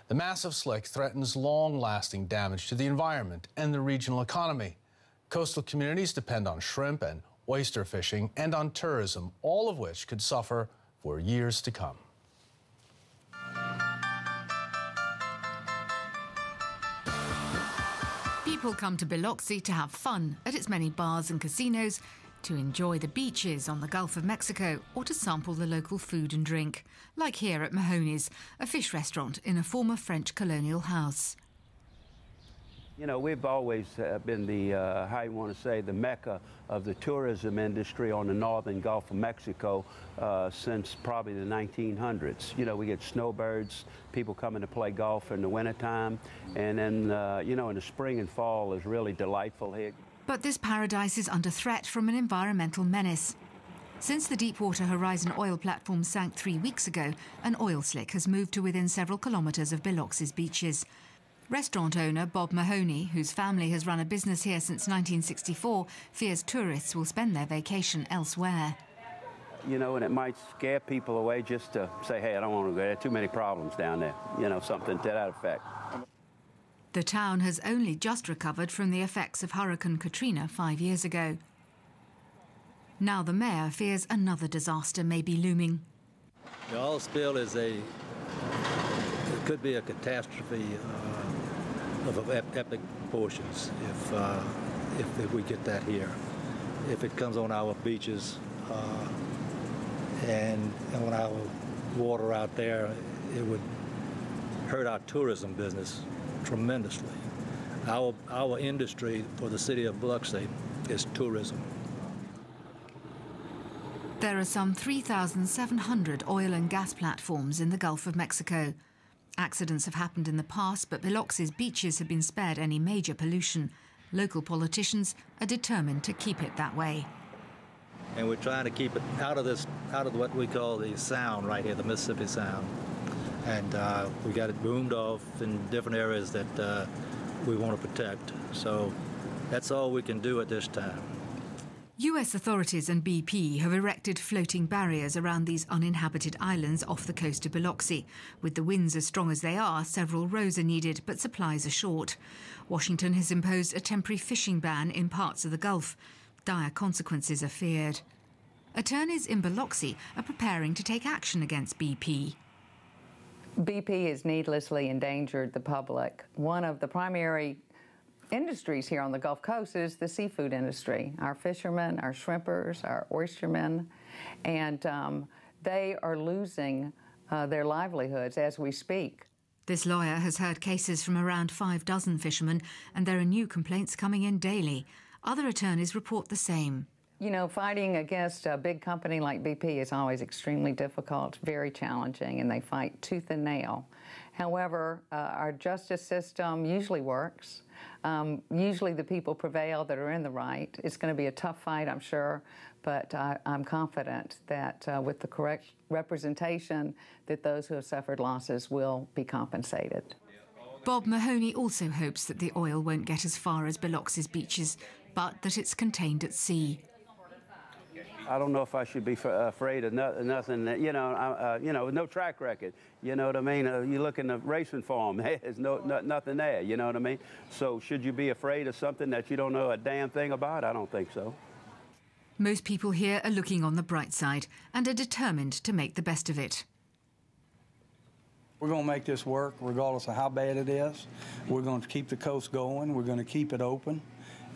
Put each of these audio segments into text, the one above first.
The massive slick threatens long-lasting damage to the environment and the regional economy. Coastal communities depend on shrimp and oyster fishing and on tourism, all of which could suffer for years to come. People come to Biloxi to have fun at its many bars and casinos, to enjoy the beaches on the Gulf of Mexico, or to sample the local food and drink, like here at Mahoney's, a fish restaurant in a former French colonial house. You know, we've always been the, how you want to say, the mecca of the tourism industry on the northern Gulf of Mexico since probably the 1900s. You know, we get snowbirds, people coming to play golf in the wintertime, and then, you know, in the spring and fall is really delightful here. But this paradise is under threat from an environmental menace. Since the Deepwater Horizon oil platform sank 3 weeks ago, an oil slick has moved to within several kilometres of Biloxi's beaches. Restaurant owner Bob Mahoney, whose family has run a business here since 1964, fears tourists will spend their vacation elsewhere. You know, and it might scare people away just to say, hey, I don't want to go there, too many problems down there, you know, something to that effect. The town has only just recovered from the effects of Hurricane Katrina 5 years ago. Now the mayor fears another disaster may be looming. The oil spill is it could be a catastrophe of epic proportions if we get that here. If it comes on our beaches and on our water out there, it would hurt our tourism business tremendously. Our industry for the city of Biloxi is tourism. There are some 3,700 oil and gas platforms in the Gulf of Mexico. Accidents have happened in the past, but Biloxi's beaches have been spared any major pollution. Local politicians are determined to keep it that way. And we're trying to keep it out of what we call the Sound right here, the Mississippi Sound. And we got it boomed off in different areas that we want to protect. So that's all we can do at this time. US authorities and BP have erected floating barriers around these uninhabited islands off the coast of Biloxi. With the winds as strong as they are, several rows are needed, but supplies are short. Washington has imposed a temporary fishing ban in parts of the Gulf. Dire consequences are feared. Attorneys in Biloxi are preparing to take action against BP. BP has needlessly endangered the public. One of the primary industries here on the Gulf Coast is the seafood industry. Our fishermen, our shrimpers, our oystermen, and they are losing their livelihoods as we speak. This lawyer has heard cases from around 6 fishermen, and there are new complaints coming in daily. Other attorneys report the same. You know, fighting against a big company like BP is always extremely difficult, very challenging, and they fight tooth and nail. However, our justice system usually works. Usually the people prevail that are in the right. It's going to be a tough fight, I'm sure, but I'm confident that with the correct representation, that those who have suffered losses will be compensated. Bob Mahoney also hopes that the oil won't get as far as Biloxi's beaches, but that it's contained at sea. I don't know if I should be afraid of nothing, you know, no track record, you know what I mean? You look in the racing form, there's nothing there, you know what I mean? So should you be afraid of something that you don't know a damn thing about? I don't think so. Most people here are looking on the bright side and are determined to make the best of it. We're going to make this work regardless of how bad it is. We're going to keep the coast going. We're going to keep it open.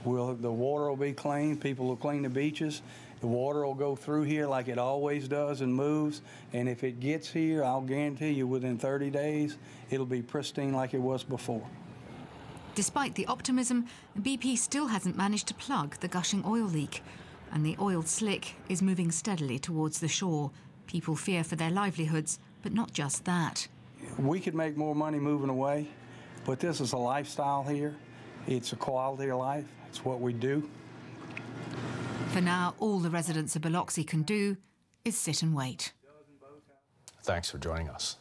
The water will be clean. People will clean the beaches. The water will go through here like it always does and moves. And if it gets here, I'll guarantee you within 30 days, it'll be pristine like it was before. Despite the optimism, BP still hasn't managed to plug the gushing oil leak. And the oiled slick is moving steadily towards the shore. People fear for their livelihoods, but not just that. We could make more money moving away, but this is a lifestyle here. It's a quality of life. It's what we do. For now, all the residents of Biloxi can do is sit and wait. Thanks for joining us.